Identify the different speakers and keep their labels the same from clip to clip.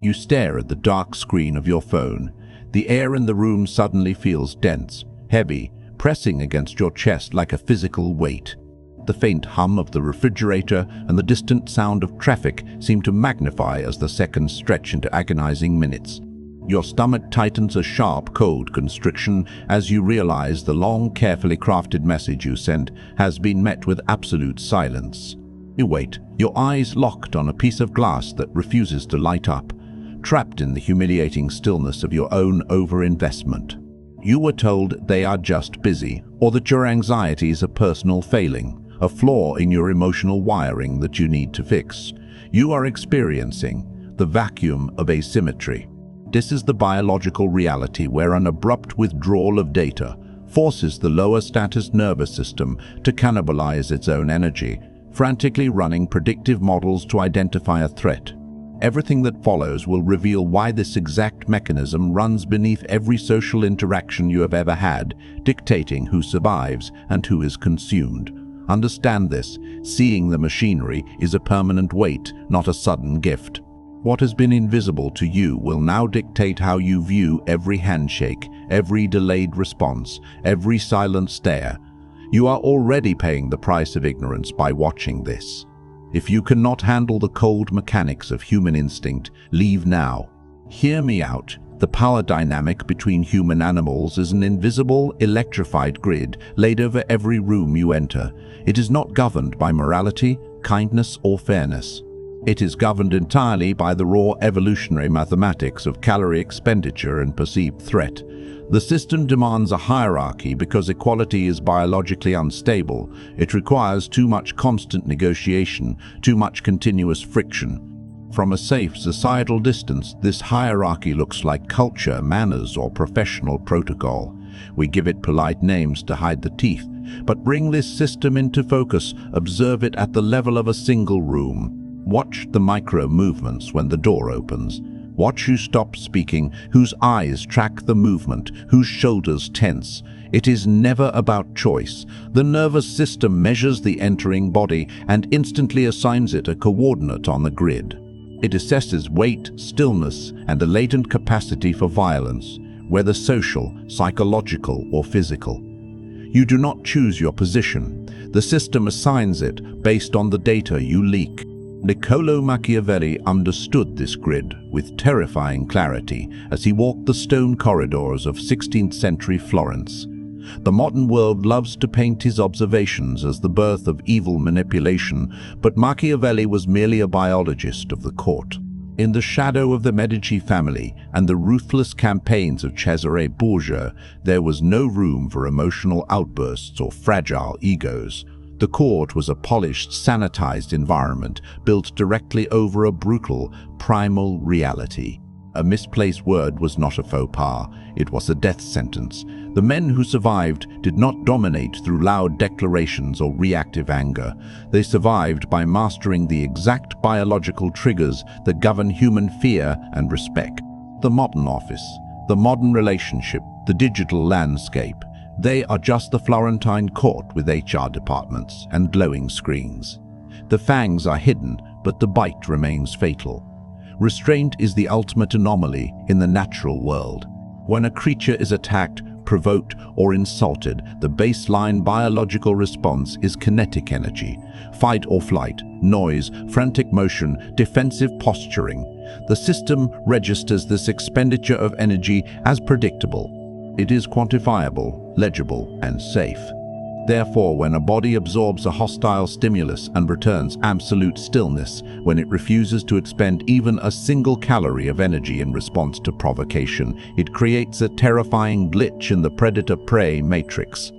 Speaker 1: You stare at the dark screen of your phone. The air in the room suddenly feels dense, heavy, pressing against your chest like a physical weight. The faint hum of the refrigerator and the distant sound of traffic seem to magnify as the seconds stretch into agonizing minutes. Your stomach tightens a sharp, cold constriction as you realize the long, carefully crafted message you sent has been met with absolute silence. You wait, your eyes locked on a piece of glass that refuses to light up, trapped in the humiliating stillness of your own overinvestment. You were told they are just busy, or that your anxiety is a personal failing, a flaw in your emotional wiring that you need to fix. You are experiencing the vacuum of asymmetry. This is the biological reality where an abrupt withdrawal of data forces the lower status nervous system to cannibalize its own energy, frantically running predictive models to identify a threat. Everything that follows will reveal why this exact mechanism runs beneath every social interaction you have ever had, dictating who survives and who is consumed. Understand this. Seeing the machinery is a permanent weight, not a sudden gift. What has been invisible to you will now dictate how you view every handshake, every delayed response, every silent stare. You are already paying the price of ignorance by watching this. If you cannot handle the cold mechanics of human instinct, leave now. Hear me out. The power dynamic between human animals is an invisible, electrified grid laid over every room you enter. It is not governed by morality, kindness, or fairness. It is governed entirely by the raw evolutionary mathematics of calorie expenditure and perceived threat. The system demands a hierarchy because equality is biologically unstable. It requires too much constant negotiation, too much continuous friction. From a safe societal distance, this hierarchy looks like culture, manners, or professional protocol. We give it polite names to hide the teeth. But bring this system into focus, observe it at the level of a single room. Watch the micro movements when the door opens. Watch who stops speaking, whose eyes track the movement, whose shoulders tense. It is never about choice. The nervous system measures the entering body and instantly assigns it a coordinate on the grid. It assesses weight, stillness, and a latent capacity for violence, whether social, psychological, or physical. You do not choose your position. The system assigns it based on the data you leak. Niccolò Machiavelli understood this grid with terrifying clarity as he walked the stone corridors of 16th century Florence. The modern world loves to paint his observations as the birth of evil manipulation, but Machiavelli was merely a biologist of the court. In the shadow of the Medici family and the ruthless campaigns of Cesare Borgia, there was no room for emotional outbursts or fragile egos. The court was a polished, sanitized environment built directly over a brutal, primal reality. A misplaced word was not a faux pas, it was a death sentence. The men who survived did not dominate through loud declarations or reactive anger. They survived by mastering the exact biological triggers that govern human fear and respect. The modern office, the modern relationship, the digital landscape. They are just the Florentine court with HR departments and glowing screens. The fangs are hidden, but the bite remains fatal. Restraint is the ultimate anomaly in the natural world. When a creature is attacked, provoked, or insulted, the baseline biological response is kinetic energy. Fight or flight, noise, frantic motion, defensive posturing. The system registers this expenditure of energy as predictable. It is quantifiable, legible, and safe. Therefore, when a body absorbs a hostile stimulus and returns absolute stillness, when it refuses to expend even a single calorie of energy in response to provocation, it creates a terrifying glitch in the predator-prey matrix.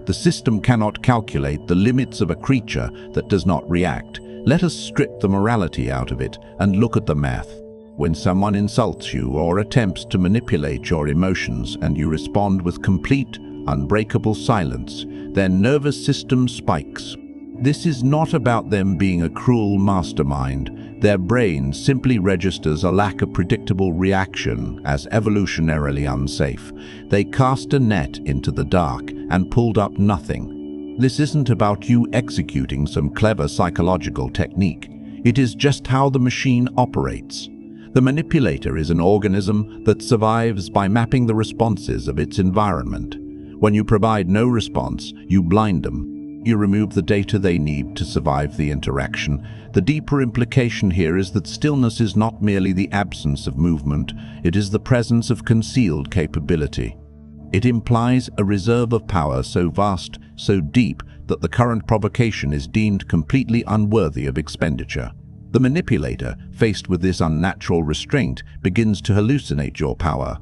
Speaker 1: The system cannot calculate the limits of a creature that does not react. Let us strip the morality out of it and look at the math. When someone insults you or attempts to manipulate your emotions and you respond with complete, unbreakable silence, their nervous system spikes. This is not about them being a cruel mastermind. Their brain simply registers a lack of predictable reaction as evolutionarily unsafe. They cast a net into the dark and pulled up nothing. This isn't about you executing some clever psychological technique. It is just how the machine operates. The manipulator is an organism that survives by mapping the responses of its environment. When you provide no response, you blind them. You remove the data they need to survive the interaction. The deeper implication here is that stillness is not merely the absence of movement, it is the presence of concealed capability. It implies a reserve of power so vast, so deep, that the current provocation is deemed completely unworthy of expenditure. The manipulator, faced with this unnatural restraint, begins to hallucinate your power.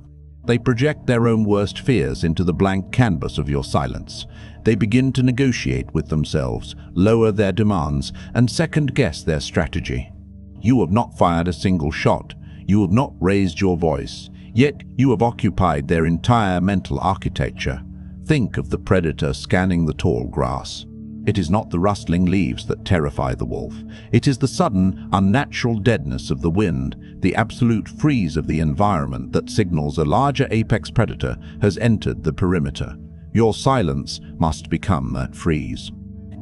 Speaker 1: They project their own worst fears into the blank canvas of your silence. They begin to negotiate with themselves, lower their demands, and second-guess their strategy. You have not fired a single shot. You have not raised your voice. Yet you have occupied their entire mental architecture. Think of the predator scanning the tall grass. It is not the rustling leaves that terrify the wolf. It is the sudden, unnatural deadness of the wind, the absolute freeze of the environment that signals a larger apex predator has entered the perimeter. Your silence must become that freeze.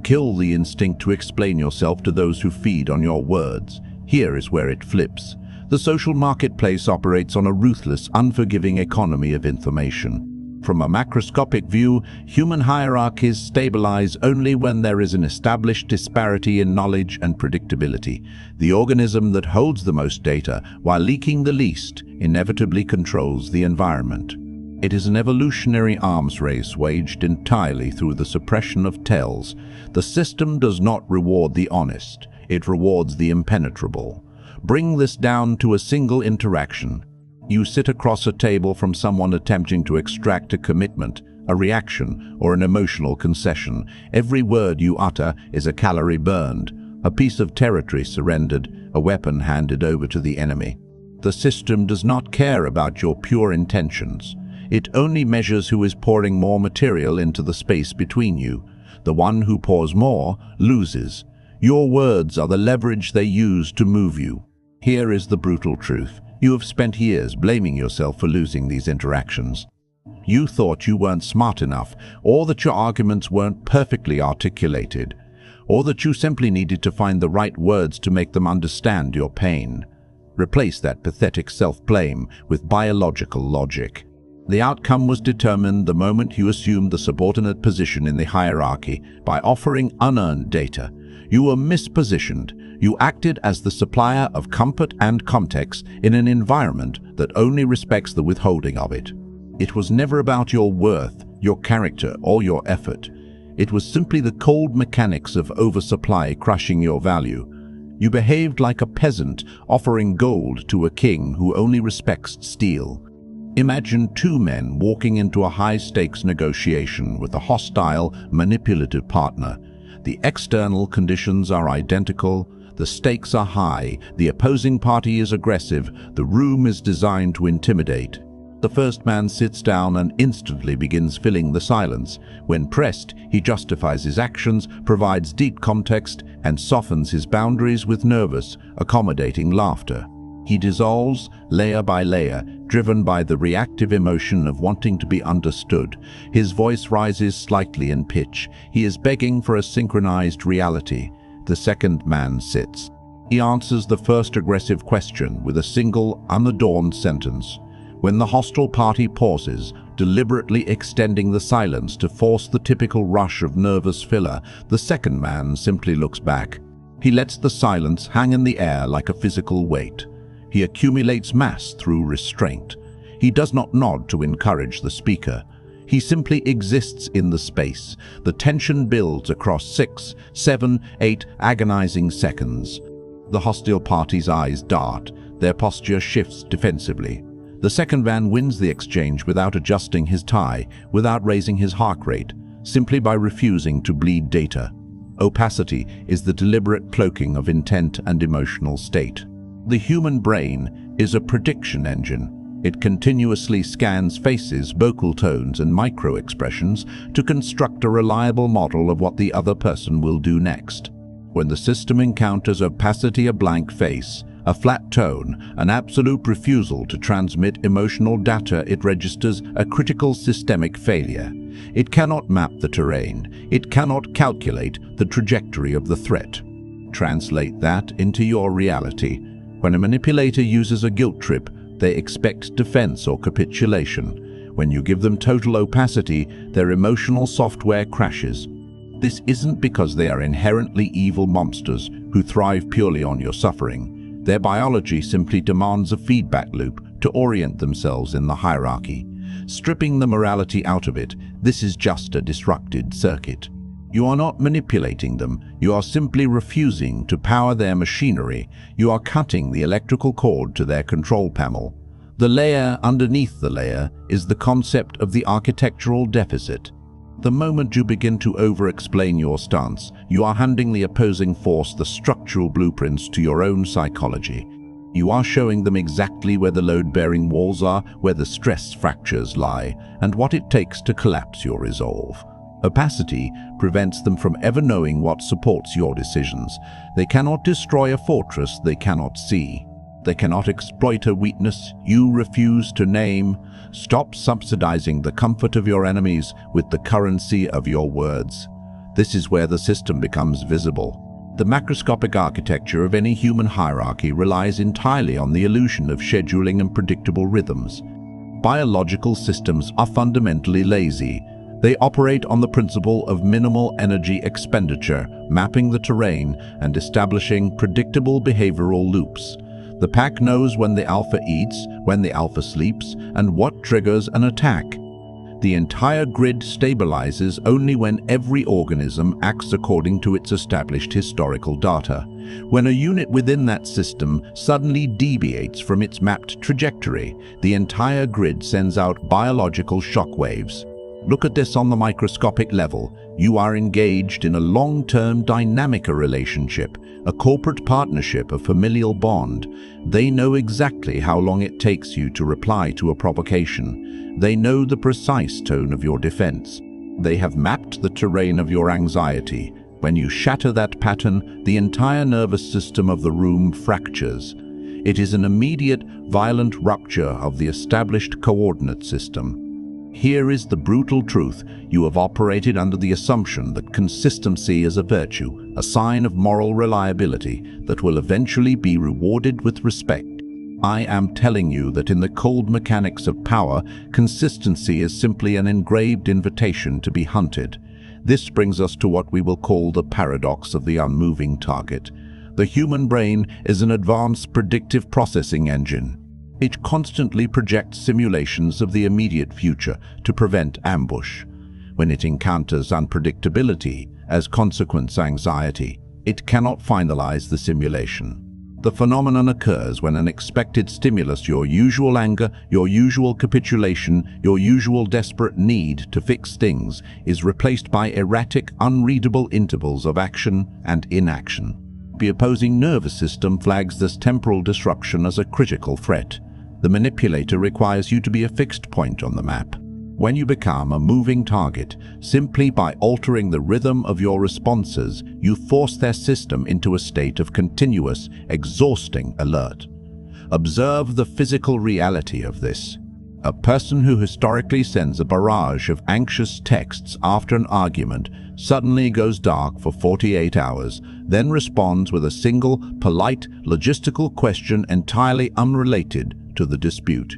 Speaker 1: Kill the instinct to explain yourself to those who feed on your words. Here is where it flips. The social marketplace operates on a ruthless, unforgiving economy of information. From a macroscopic view, human hierarchies stabilize only when there is an established disparity in knowledge and predictability. The organism that holds the most data, while leaking the least, inevitably controls the environment. It is an evolutionary arms race waged entirely through the suppression of tells. The system does not reward the honest, it rewards the impenetrable. Bring this down to a single interaction. You sit across a table from someone attempting to extract a commitment, a reaction, or an emotional concession. Every word you utter is a calorie burned, a piece of territory surrendered, a weapon handed over to the enemy. The system does not care about your pure intentions. It only measures who is pouring more material into the space between you. The one who pours more loses. Your words are the leverage they use to move you. Here is the brutal truth. You have spent years blaming yourself for losing these interactions. You thought you weren't smart enough, or that your arguments weren't perfectly articulated, or that you simply needed to find the right words to make them understand your pain. Replace that pathetic self-blame with biological logic. The outcome was determined the moment you assumed the subordinate position in the hierarchy by offering unearned data. You were mispositioned. You acted as the supplier of comfort and context in an environment that only respects the withholding of it. It was never about your worth, your character, or your effort. It was simply the cold mechanics of oversupply crushing your value. You behaved like a peasant offering gold to a king who only respects steel. Imagine two men walking into a high-stakes negotiation with a hostile, manipulative partner. The external conditions are identical. The stakes are high, the opposing party is aggressive, the room is designed to intimidate. The first man sits down and instantly begins filling the silence. When pressed, he justifies his actions, provides deep context, and softens his boundaries with nervous, accommodating laughter. He dissolves, layer by layer, driven by the reactive emotion of wanting to be understood. His voice rises slightly in pitch. He is begging for a synchronized reality. The second man sits. He answers the first aggressive question with a single, unadorned sentence. When the hostile party pauses, deliberately extending the silence to force the typical rush of nervous filler, the second man simply looks back. He lets the silence hang in the air like a physical weight. He accumulates mass through restraint. He does not nod to encourage the speaker. He simply exists in the space. The tension builds across 6, 7, 8 agonizing seconds. The hostile party's eyes dart. Their posture shifts defensively. The second man wins the exchange without adjusting his tie, without raising his heart rate, simply by refusing to bleed data. Opacity is the deliberate cloaking of intent and emotional state. The human brain is a prediction engine. It continuously scans faces, vocal tones, and micro-expressions to construct a reliable model of what the other person will do next. When the system encounters opacity, a blank face, a flat tone, an absolute refusal to transmit emotional data, it registers a critical systemic failure. It cannot map the terrain. It cannot calculate the trajectory of the threat. Translate that into your reality. When a manipulator uses a guilt trip, they expect defense or capitulation. When you give them total opacity, their emotional software crashes. This isn't because they are inherently evil monsters who thrive purely on your suffering. Their biology simply demands a feedback loop to orient themselves in the hierarchy. Stripping the morality out of it, this is just a disrupted circuit. You are not manipulating them, you are simply refusing to power their machinery. You are cutting the electrical cord to their control panel. The layer underneath the layer is the concept of the architectural deficit. The moment you begin to over-explain your stance, you are handing the opposing force the structural blueprints to your own psychology. You are showing them exactly where the load-bearing walls are, where the stress fractures lie, and what it takes to collapse your resolve. Opacity prevents them from ever knowing what supports your decisions. They cannot destroy a fortress they cannot see. They cannot exploit a weakness you refuse to name. Stop subsidizing the comfort of your enemies with the currency of your words. This is where the system becomes visible. The macroscopic architecture of any human hierarchy relies entirely on the illusion of scheduling and predictable rhythms. Biological systems are fundamentally lazy. They operate on the principle of minimal energy expenditure, mapping the terrain and establishing predictable behavioral loops. The pack knows when the alpha eats, when the alpha sleeps, and what triggers an attack. The entire grid stabilizes only when every organism acts according to its established historical data. When a unit within that system suddenly deviates from its mapped trajectory, the entire grid sends out biological shockwaves. Look at this on the microscopic level. You are engaged in a long-term dynamic relationship, a corporate partnership, a familial bond. They know exactly how long it takes you to reply to a provocation. They know the precise tone of your defense. They have mapped the terrain of your anxiety. When you shatter that pattern, the entire nervous system of the room fractures. It is an immediate, violent rupture of the established coordinate system. Here is the brutal truth. You have operated under the assumption that consistency is a virtue, a sign of moral reliability that will eventually be rewarded with respect. I am telling you that in the cold mechanics of power, consistency is simply an engraved invitation to be hunted. This brings us to what we will call the paradox of the unmoving target. The human brain is an advanced predictive processing engine. It constantly projects simulations of the immediate future to prevent ambush. When it encounters unpredictability as consequence anxiety, it cannot finalize the simulation. The phenomenon occurs when an expected stimulus, your usual anger, your usual capitulation, your usual desperate need to fix things, is replaced by erratic, unreadable intervals of action and inaction. The opposing nervous system flags this temporal disruption as a critical threat. The manipulator requires you to be a fixed point on the map. When you become a moving target, simply by altering the rhythm of your responses, you force their system into a state of continuous, exhausting alert. Observe the physical reality of this. A person who historically sends a barrage of anxious texts after an argument suddenly goes dark for 48 hours, then responds with a single, polite, logistical question entirely unrelated to the dispute.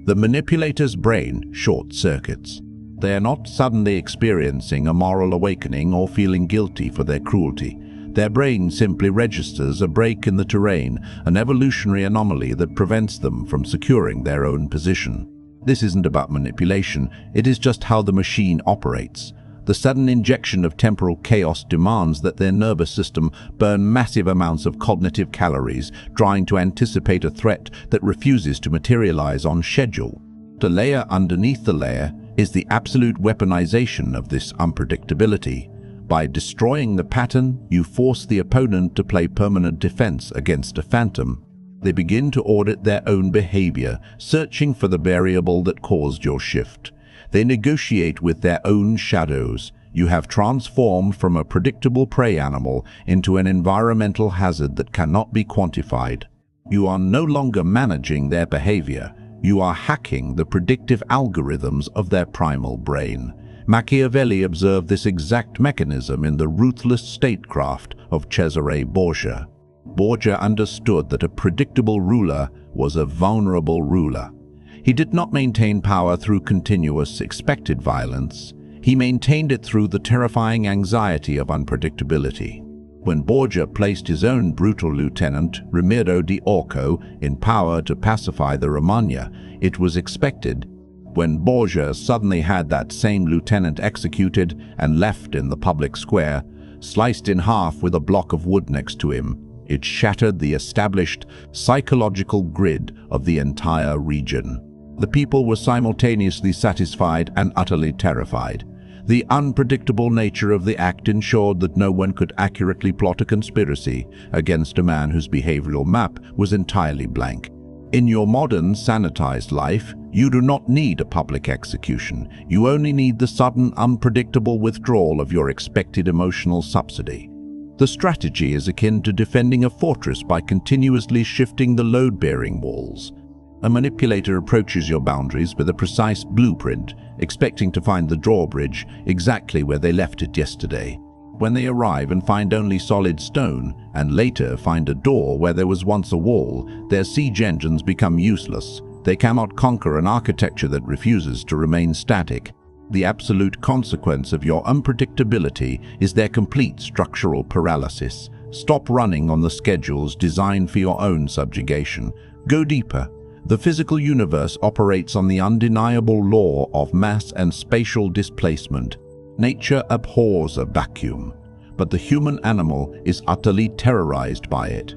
Speaker 1: The manipulator's brain short-circuits. They are not suddenly experiencing a moral awakening or feeling guilty for their cruelty. Their brain simply registers a break in the terrain, an evolutionary anomaly that prevents them from securing their own position. This isn't about manipulation, it is just how the machine operates. The sudden injection of temporal chaos demands that their nervous system burn massive amounts of cognitive calories, trying to anticipate a threat that refuses to materialize on schedule. The layer underneath the layer is the absolute weaponization of this unpredictability. By destroying the pattern, you force the opponent to play permanent defense against a phantom. They begin to audit their own behavior, searching for the variable that caused your shift. They negotiate with their own shadows. You have transformed from a predictable prey animal into an environmental hazard that cannot be quantified. You are no longer managing their behavior. You are hacking the predictive algorithms of their primal brain. Machiavelli observed this exact mechanism in the ruthless statecraft of Cesare Borgia. Borgia understood that a predictable ruler was a vulnerable ruler. He did not maintain power through continuous expected violence. He maintained it through the terrifying anxiety of unpredictability. When Borgia placed his own brutal lieutenant, Ramiro di Orco, in power to pacify the Romagna, it was expected. When Borgia suddenly had that same lieutenant executed and left in the public square, sliced in half with a block of wood next to him, it shattered the established psychological grid of the entire region. The people were simultaneously satisfied and utterly terrified. The unpredictable nature of the act ensured that no one could accurately plot a conspiracy against a man whose behavioral map was entirely blank. In your modern, sanitized life, you do not need a public execution. You only need the sudden, unpredictable withdrawal of your expected emotional subsidy. The strategy is akin to defending a fortress by continuously shifting the load-bearing walls. A manipulator approaches your boundaries with a precise blueprint, expecting to find the drawbridge exactly where they left it yesterday. When they arrive and find only solid stone, and later find a door where there was once a wall, their siege engines become useless. They cannot conquer an architecture that refuses to remain static. The absolute consequence of your unpredictability is their complete structural paralysis. Stop running on the schedules designed for your own subjugation. Go deeper. The physical universe operates on the undeniable law of mass and spatial displacement. Nature abhors a vacuum, but the human animal is utterly terrorized by it.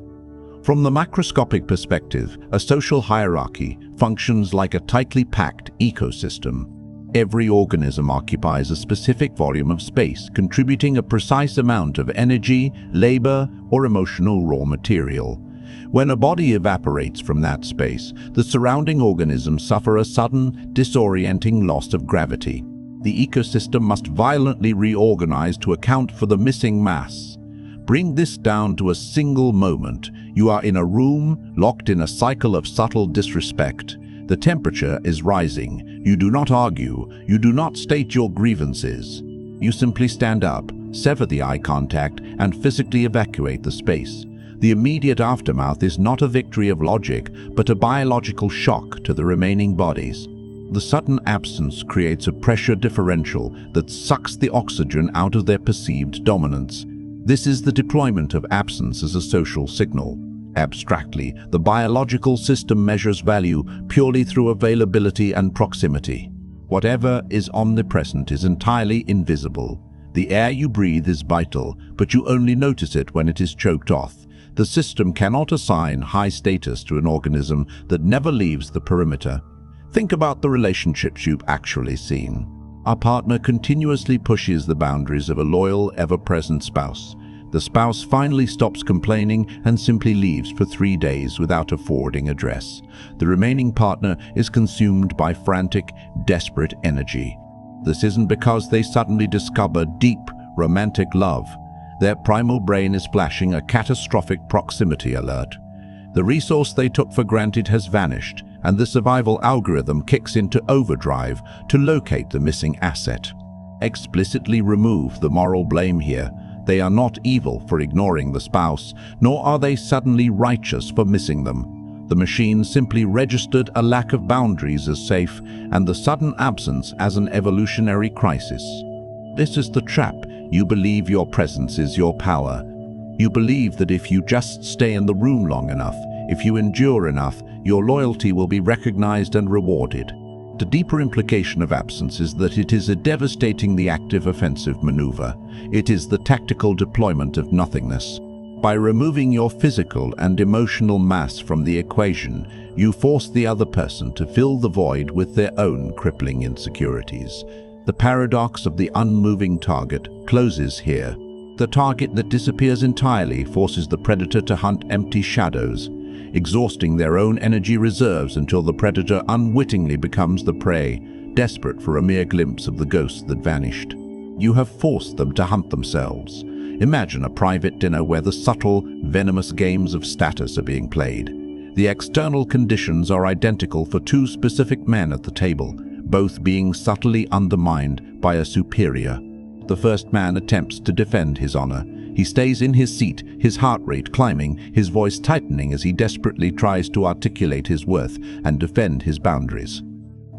Speaker 1: From the macroscopic perspective, a social hierarchy functions like a tightly packed ecosystem. Every organism occupies a specific volume of space, contributing a precise amount of energy, labor, or emotional raw material. When a body evaporates from that space, the surrounding organisms suffer a sudden, disorienting loss of gravity. The ecosystem must violently reorganize to account for the missing mass. Bring this down to a single moment. You are in a room, locked in a cycle of subtle disrespect. The temperature is rising. You do not argue. You do not state your grievances. You simply stand up, sever the eye contact, and physically evacuate the space. The immediate aftermath is not a victory of logic, but a biological shock to the remaining bodies. The sudden absence creates a pressure differential that sucks the oxygen out of their perceived dominance. This is the deployment of absence as a social signal. Abstractly, the biological system measures value purely through availability and proximity. Whatever is omnipresent is entirely invisible. The air you breathe is vital, but you only notice it when it is choked off. The system cannot assign high status to an organism that never leaves the perimeter. Think about the relationships you've actually seen. Our partner continuously pushes the boundaries of a loyal, ever-present spouse. The spouse finally stops complaining and simply leaves for 3 days without a forwarding address. The remaining partner is consumed by frantic, desperate energy. This isn't because they suddenly discover deep, romantic love. Their primal brain is flashing a catastrophic proximity alert. The resource they took for granted has vanished, and the survival algorithm kicks into overdrive to locate the missing asset. Explicitly remove the moral blame here. They are not evil for ignoring the spouse, nor are they suddenly righteous for missing them. The machine simply registered a lack of boundaries as safe and the sudden absence as an evolutionary crisis. This is the trap. You believe your presence is your power. You believe that if you just stay in the room long enough, if you endure enough, your loyalty will be recognized and rewarded. The deeper implication of absence is that it is a devastatingly active offensive maneuver. It is the tactical deployment of nothingness. By removing your physical and emotional mass from the equation, you force the other person to fill the void with their own crippling insecurities. The paradox of the unmoving target closes here. The target that disappears entirely forces the predator to hunt empty shadows, exhausting their own energy reserves until the predator unwittingly becomes the prey, desperate for a mere glimpse of the ghost that vanished. You have forced them to hunt themselves. Imagine a private dinner where the subtle, venomous games of status are being played. The external conditions are identical for two specific men at the table, both being subtly undermined by a superior. The first man attempts to defend his honor. He stays in his seat, his heart rate climbing, his voice tightening as he desperately tries to articulate his worth and defend his boundaries.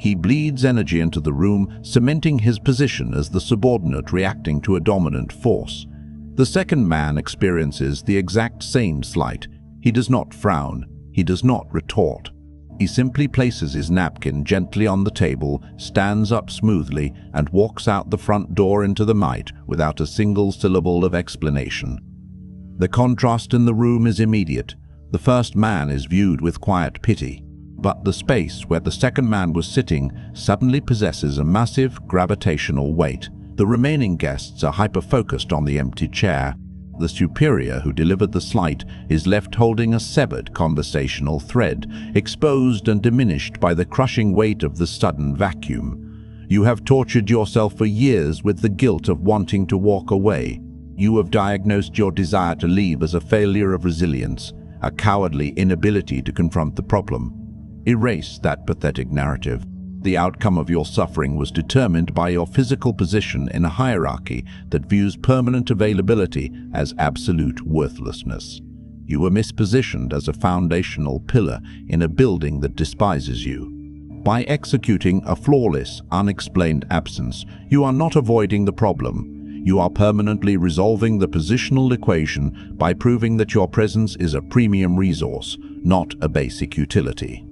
Speaker 1: He bleeds energy into the room, cementing his position as the subordinate reacting to a dominant force. The second man experiences the exact same slight. He does not frown. He does not retort. He simply places his napkin gently on the table, stands up smoothly, and walks out the front door into the night without a single syllable of explanation. The contrast in the room is immediate. The first man is viewed with quiet pity, but the space where the second man was sitting suddenly possesses a massive gravitational weight. The remaining guests are hyper-focused on the empty chair. The superior who delivered the slight is left holding a severed conversational thread, exposed and diminished by the crushing weight of the sudden vacuum. You have tortured yourself for years with the guilt of wanting to walk away. You have diagnosed your desire to leave as a failure of resilience, a cowardly inability to confront the problem. Erase that pathetic narrative. The outcome of your suffering was determined by your physical position in a hierarchy that views permanent availability as absolute worthlessness. You were mispositioned as a foundational pillar in a building that despises you. By executing a flawless, unexplained absence, you are not avoiding the problem. You are permanently resolving the positional equation by proving that your presence is a premium resource, not a basic utility.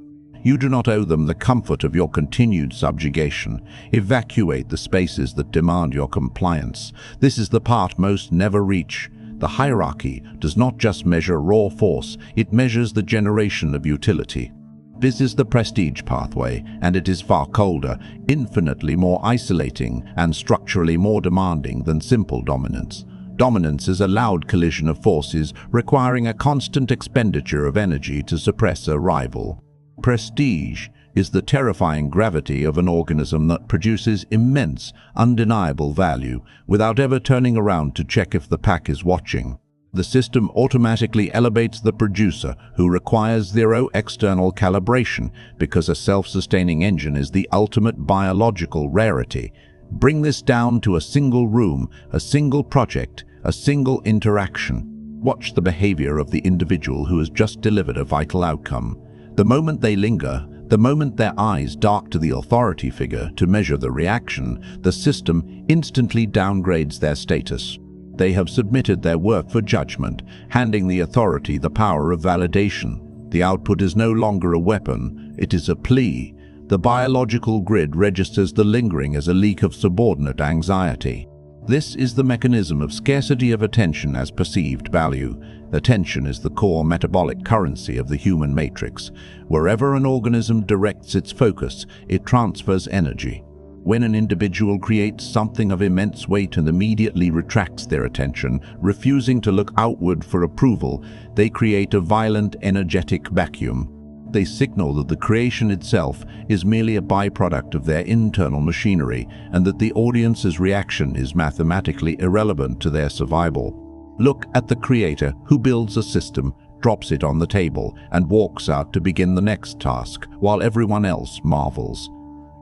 Speaker 1: You do not owe them the comfort of your continued subjugation. Evacuate the spaces that demand your compliance. This is the part most never reach. The hierarchy does not just measure raw force, it measures the generation of utility. This is the prestige pathway, and it is far colder, infinitely more isolating, and structurally more demanding than simple dominance. Dominance is a loud collision of forces, requiring a constant expenditure of energy to suppress a rival. Prestige is the terrifying gravity of an organism that produces immense, undeniable value without ever turning around to check if the pack is watching. The system automatically elevates the producer, who requires zero external calibration because a self-sustaining engine is the ultimate biological rarity. Bring this down to a single room, a single project, a single interaction. Watch the behavior of the individual who has just delivered a vital outcome. The moment they linger, the moment their eyes dark to the authority figure to measure the reaction, the system instantly downgrades their status. They have submitted their work for judgment, handing the authority the power of validation. The output is no longer a weapon, it is a plea. The biological grid registers the lingering as a leak of subordinate anxiety. This is the mechanism of scarcity of attention as perceived value. Attention is the core metabolic currency of the human matrix. Wherever an organism directs its focus, it transfers energy. When an individual creates something of immense weight and immediately retracts their attention, refusing to look outward for approval, they create a violent energetic vacuum. They signal that the creation itself is merely a byproduct of their internal machinery and that the audience's reaction is mathematically irrelevant to their survival. Look at the creator who builds a system, drops it on the table, and walks out to begin the next task while everyone else marvels.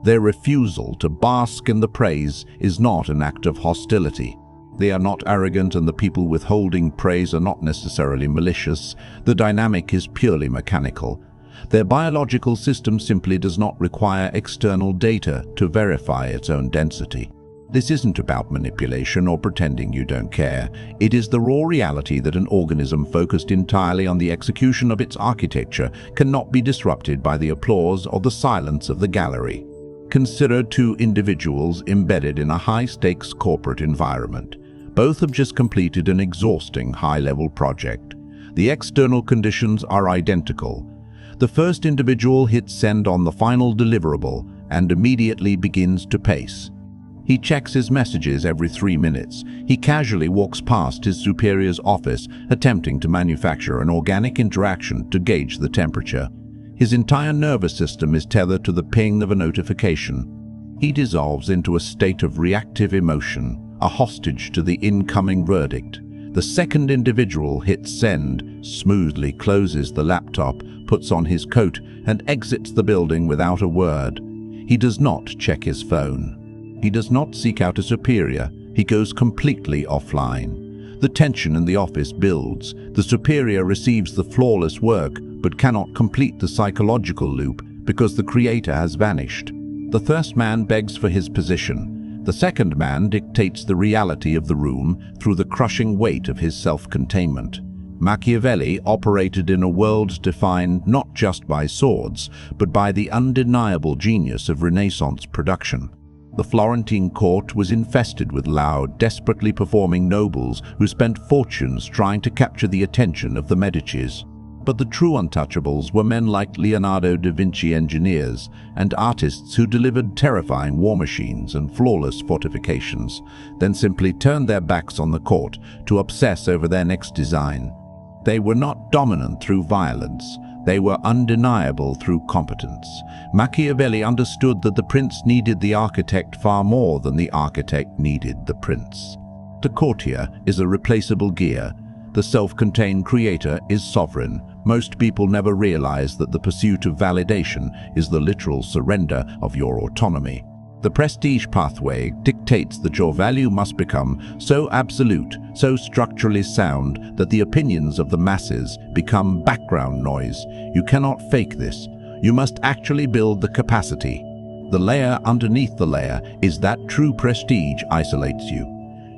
Speaker 1: Their refusal to bask in the praise is not an act of hostility. They are not arrogant, and the people withholding praise are not necessarily malicious. The dynamic is purely mechanical. Their biological system simply does not require external data to verify its own density. This isn't about manipulation or pretending you don't care. It is the raw reality that an organism focused entirely on the execution of its architecture cannot be disrupted by the applause or the silence of the gallery. Consider two individuals embedded in a high-stakes corporate environment. Both have just completed an exhausting high-level project. The external conditions are identical. The first individual hits send on the final deliverable and immediately begins to pace. He checks his messages every 3 minutes. He casually walks past his superior's office, attempting to manufacture an organic interaction to gauge the temperature. His entire nervous system is tethered to the ping of a notification. He dissolves into a state of reactive emotion, a hostage to the incoming verdict. The second individual hits send, smoothly closes the laptop, puts on his coat, and exits the building without a word. He does not check his phone. He does not seek out a superior. He goes completely offline. The tension in the office builds. The superior receives the flawless work but cannot complete the psychological loop because the creator has vanished. The first man begs for his position. The second man dictates the reality of the room through the crushing weight of his self-containment. Machiavelli operated in a world defined not just by swords, but by the undeniable genius of Renaissance production. The Florentine court was infested with loud, desperately performing nobles who spent fortunes trying to capture the attention of the Medicis. But the true untouchables were men like Leonardo da Vinci, engineers, and artists who delivered terrifying war machines and flawless fortifications, then simply turned their backs on the court to obsess over their next design. They were not dominant through violence. They were undeniable through competence. Machiavelli understood that the prince needed the architect far more than the architect needed the prince. The courtier is a replaceable gear. The self-contained creator is sovereign. Most people never realize that the pursuit of validation is the literal surrender of your autonomy. The prestige pathway dictates that your value must become so absolute, so structurally sound, that the opinions of the masses become background noise. You cannot fake this. You must actually build the capacity. The layer underneath the layer is that true prestige isolates you.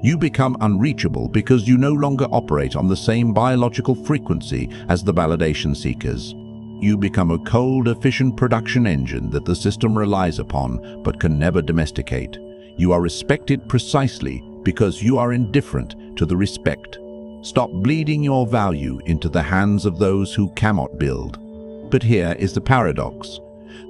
Speaker 1: You become unreachable because you no longer operate on the same biological frequency as the validation seekers. You become a cold, efficient production engine that the system relies upon but can never domesticate. You are respected precisely because you are indifferent to the respect. Stop bleeding your value into the hands of those who cannot build. But here is the paradox.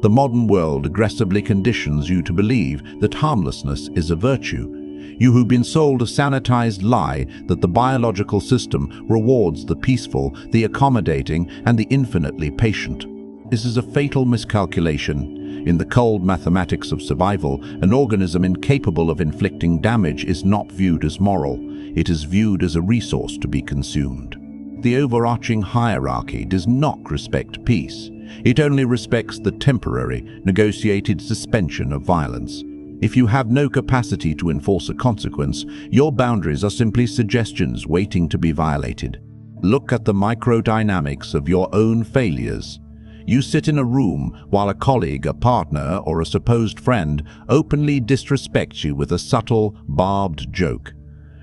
Speaker 1: The modern world aggressively conditions you to believe that harmlessness is a virtue. You who've been sold a sanitized lie that the biological system rewards the peaceful, the accommodating, and the infinitely patient. This is a fatal miscalculation. In the cold mathematics of survival, an organism incapable of inflicting damage is not viewed as moral. It is viewed as a resource to be consumed. The overarching hierarchy does not respect peace. It only respects the temporary, negotiated suspension of violence. If you have no capacity to enforce a consequence, your boundaries are simply suggestions waiting to be violated. Look at the microdynamics of your own failures. You sit in a room while a colleague, a partner, or a supposed friend openly disrespects you with a subtle, barbed joke.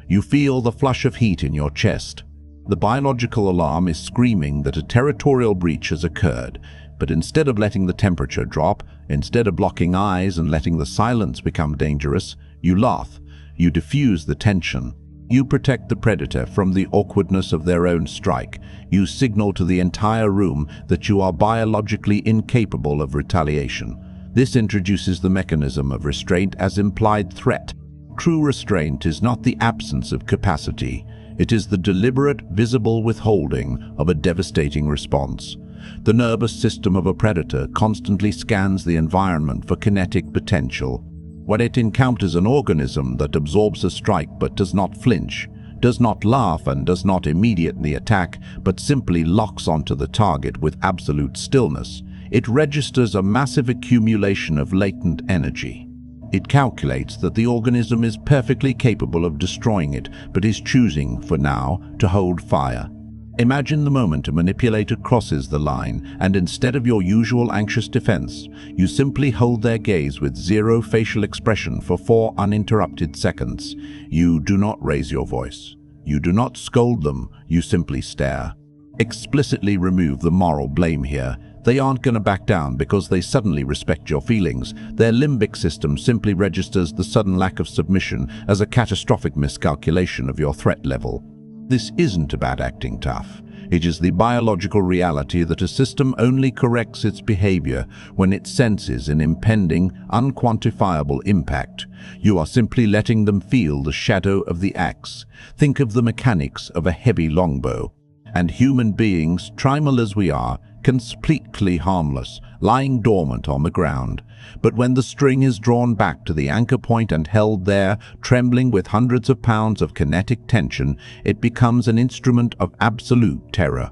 Speaker 1: You feel the flush of heat in your chest. The biological alarm is screaming that a territorial breach has occurred. But instead of letting the temperature drop, instead of blocking eyes and letting the silence become dangerous, you laugh. You diffuse the tension. You protect the predator from the awkwardness of their own strike. You signal to the entire room that you are biologically incapable of retaliation. This introduces the mechanism of restraint as implied threat. True restraint is not the absence of capacity. It is the deliberate, visible withholding of a devastating response. The nervous system of a predator constantly scans the environment for kinetic potential. When it encounters an organism that absorbs a strike but does not flinch, does not laugh and does not immediately attack, but simply locks onto the target with absolute stillness, it registers a massive accumulation of latent energy. It calculates that the organism is perfectly capable of destroying it, but is choosing, for now, to hold fire. Imagine the moment a manipulator crosses the line, and instead of your usual anxious defense, you simply hold their gaze with zero facial expression for 4 uninterrupted seconds. You do not raise your voice. You do not scold them. You simply stare. Explicitly remove the moral blame here. They aren't going to back down because they suddenly respect your feelings. Their limbic system simply registers the sudden lack of submission as a catastrophic miscalculation of your threat level. This isn't about acting tough. It is the biological reality that a system only corrects its behavior when it senses an impending, unquantifiable impact. You are simply letting them feel the shadow of the axe. Think of the mechanics of a heavy longbow. And human beings, primal as we are, completely harmless, lying dormant on the ground. But when the string is drawn back to the anchor point and held there, trembling with hundreds of pounds of kinetic tension, it becomes an instrument of absolute terror.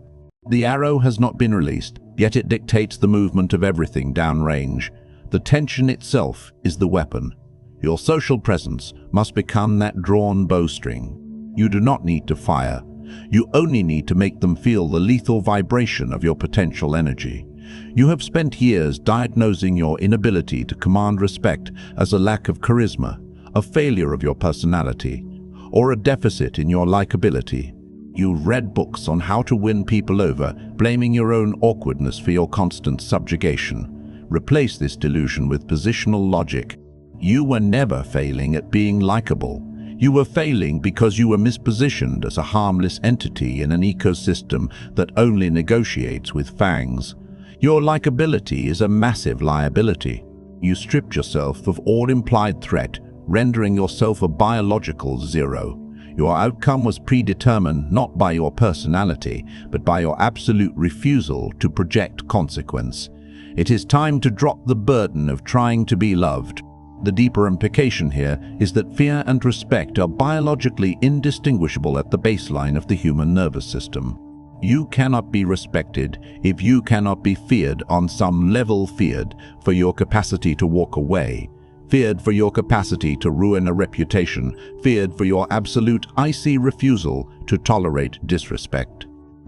Speaker 1: The arrow has not been released, yet it dictates the movement of everything downrange. The tension itself is the weapon. Your social presence must become that drawn bowstring. You do not need to fire. You only need to make them feel the lethal vibration of your potential energy. You have spent years diagnosing your inability to command respect as a lack of charisma, a failure of your personality, or a deficit in your likability. You've read books on how to win people over, blaming your own awkwardness for your constant subjugation. Replace this delusion with positional logic. You were never failing at being likable. You were failing because you were mispositioned as a harmless entity in an ecosystem that only negotiates with fangs. Your likability is a massive liability. You stripped yourself of all implied threat, rendering yourself a biological zero. Your outcome was predetermined not by your personality, but by your absolute refusal to project consequence. It is time to drop the burden of trying to be loved. The deeper implication here is that fear and respect are biologically indistinguishable at the baseline of the human nervous system. You cannot be respected if you cannot be feared on some level, feared for your capacity to walk away, feared for your capacity to ruin a reputation, feared for your absolute icy refusal to tolerate disrespect.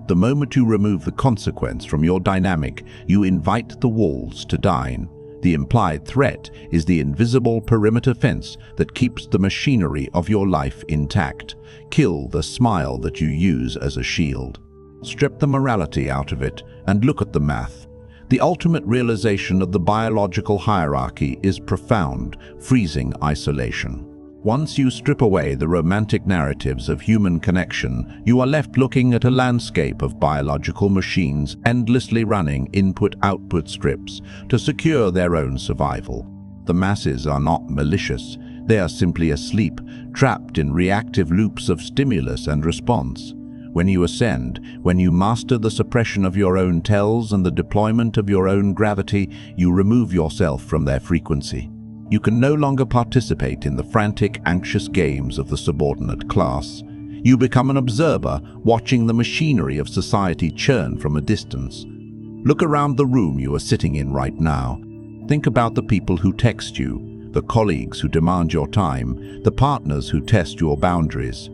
Speaker 1: The moment you remove the consequence from your dynamic, you invite the wolves to dine. The implied threat is the invisible perimeter fence that keeps the machinery of your life intact. Kill the smile that you use as a shield. Strip the morality out of it and look at the math. The ultimate realization of the biological hierarchy is profound, freezing isolation. Once you strip away the romantic narratives of human connection, you are left looking at a landscape of biological machines endlessly running input-output scripts to secure their own survival. The masses are not malicious. They are simply asleep, trapped in reactive loops of stimulus and response. When you ascend, when you master the suppression of your own tells and the deployment of your own gravity, you remove yourself from their frequency. You can no longer participate in the frantic, anxious games of the subordinate class. You become an observer, watching the machinery of society churn from a distance. Look around the room you are sitting in right now. Think about the people who text you, the colleagues who demand your time, the partners who test your boundaries.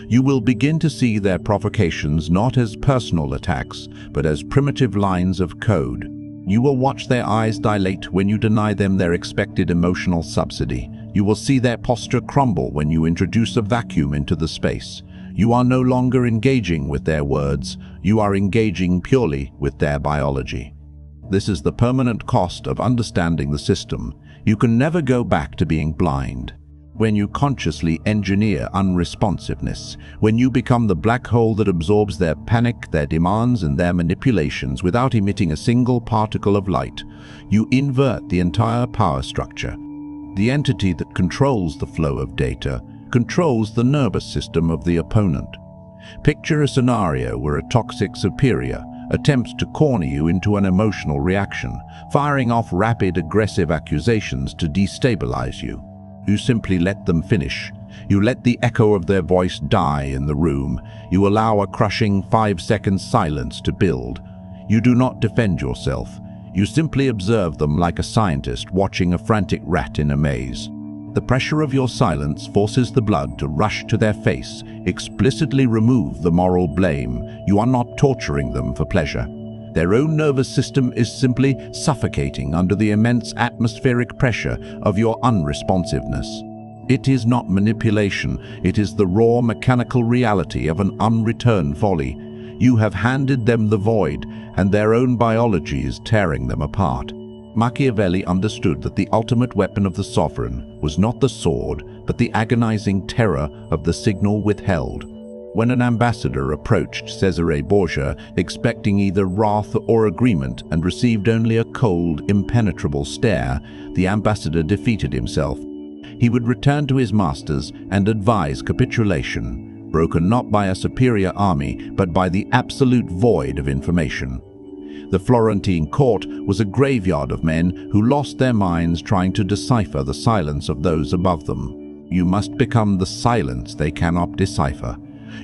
Speaker 1: You will begin to see their provocations not as personal attacks, but as primitive lines of code. You will watch their eyes dilate when you deny them their expected emotional subsidy. You will see their posture crumble when you introduce a vacuum into the space. You are no longer engaging with their words, you are engaging purely with their biology. This is the permanent cost of understanding the system. You can never go back to being blind. When you consciously engineer unresponsiveness, when you become the black hole that absorbs their panic, their demands, and their manipulations without emitting a single particle of light, you invert the entire power structure. The entity that controls the flow of data controls the nervous system of the opponent. Picture a scenario where a toxic superior attempts to corner you into an emotional reaction, firing off rapid, aggressive accusations to destabilize you. You simply let them finish. You let the echo of their voice die in the room. You allow a crushing 5-second silence to build. You do not defend yourself. You simply observe them like a scientist watching a frantic rat in a maze. The pressure of your silence forces the blood to rush to their face. Explicitly remove the moral blame. You are not torturing them for pleasure. Their own nervous system is simply suffocating under the immense atmospheric pressure of your unresponsiveness. It is not manipulation, it is the raw mechanical reality of an unreturned folly. You have handed them the void, and their own biology is tearing them apart. Machiavelli understood that the ultimate weapon of the sovereign was not the sword, but the agonizing terror of the signal withheld. When an ambassador approached Cesare Borgia expecting either wrath or agreement and received only a cold, impenetrable stare, the ambassador defeated himself. He would return to his masters and advise capitulation, broken not by a superior army, but by the absolute void of information. The Florentine court was a graveyard of men who lost their minds trying to decipher the silence of those above them. You must become the silence they cannot decipher.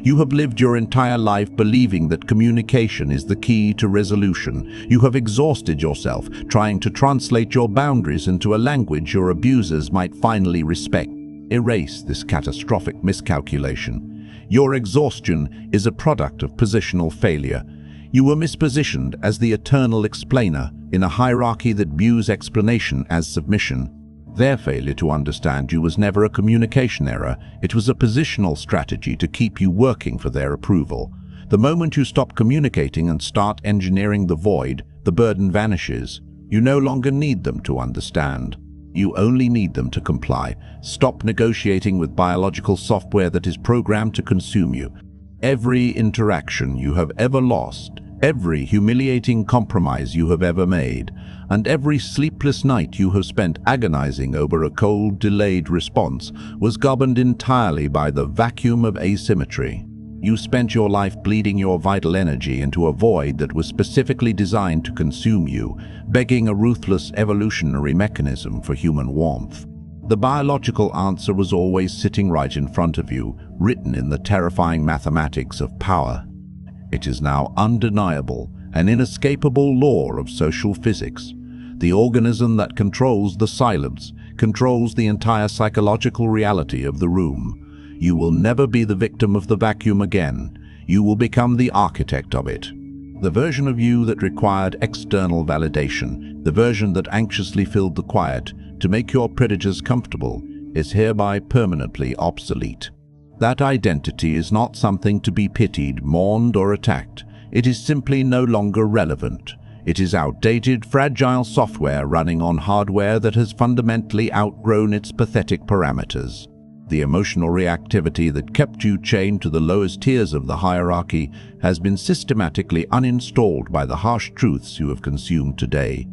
Speaker 1: You have lived your entire life believing that communication is the key to resolution. You have exhausted yourself trying to translate your boundaries into a language your abusers might finally respect. Erase this catastrophic miscalculation. Your exhaustion is a product of positional failure. You were mispositioned as the eternal explainer in a hierarchy that views explanation as submission. Their failure to understand you was never a communication error, it was a positional strategy to keep you working for their approval. The moment you stop communicating and start engineering the void, the burden vanishes. You no longer need them to understand. You only need them to comply. Stop negotiating with biological software that is programmed to consume you. Every interaction you have ever lost, every humiliating compromise you have ever made, and every sleepless night you have spent agonizing over a cold, delayed response was governed entirely by the vacuum of asymmetry. You spent your life bleeding your vital energy into a void that was specifically designed to consume you, begging a ruthless evolutionary mechanism for human warmth. The biological answer was always sitting right in front of you, written in the terrifying mathematics of power. It is now undeniable, an inescapable law of social physics. The organism that controls the silence controls the entire psychological reality of the room. You will never be the victim of the vacuum again. You will become the architect of it. The version of you that required external validation, the version that anxiously filled the quiet to make your predators comfortable, is hereby permanently obsolete. That identity is not something to be pitied, mourned, or attacked. It is simply no longer relevant. It is outdated, fragile software running on hardware that has fundamentally outgrown its pathetic parameters. The emotional reactivity that kept you chained to the lowest tiers of the hierarchy has been systematically uninstalled by the harsh truths you have consumed today.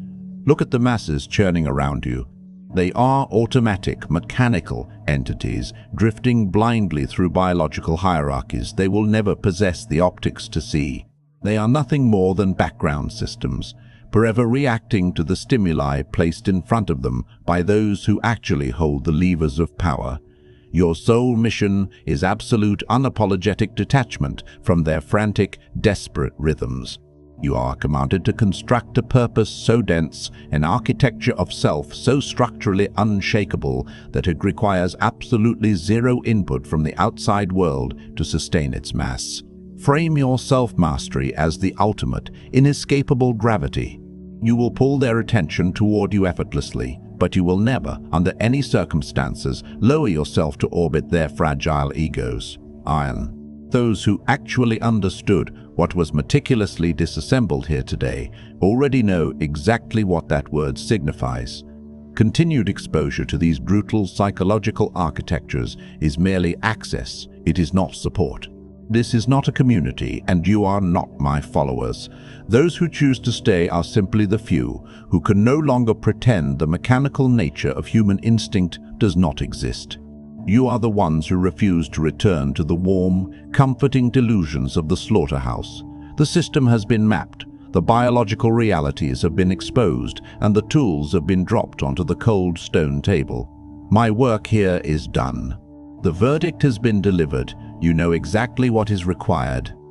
Speaker 1: Look at the masses churning around you. They are automatic, mechanical entities drifting blindly through biological hierarchies they will never possess the optics to see. They are nothing more than background systems, forever reacting to the stimuli placed in front of them by those who actually hold the levers of power. Your sole mission is absolute, unapologetic detachment from their frantic, desperate rhythms. You are commanded to construct a purpose so dense, an architecture of self so structurally unshakable that it requires absolutely zero input from the outside world to sustain its mass. Frame your self-mastery as the ultimate, inescapable gravity. You will pull their attention toward you effortlessly, but you will never, under any circumstances, lower yourself to orbit their fragile egos. Iron. Those who actually understood what was meticulously disassembled here today already know exactly what that word signifies. Continued exposure to these brutal psychological architectures is merely access, it is not support. This is not a community, and you are not my followers. Those who choose to stay are simply the few, who can no longer pretend the mechanical nature of human instinct does not exist. You are the ones who refuse to return to the warm, comforting delusions of the slaughterhouse. The system has been mapped, the biological realities have been exposed, and the tools have been dropped onto the cold stone table. My work here is done. The verdict has been delivered. You know exactly what is required.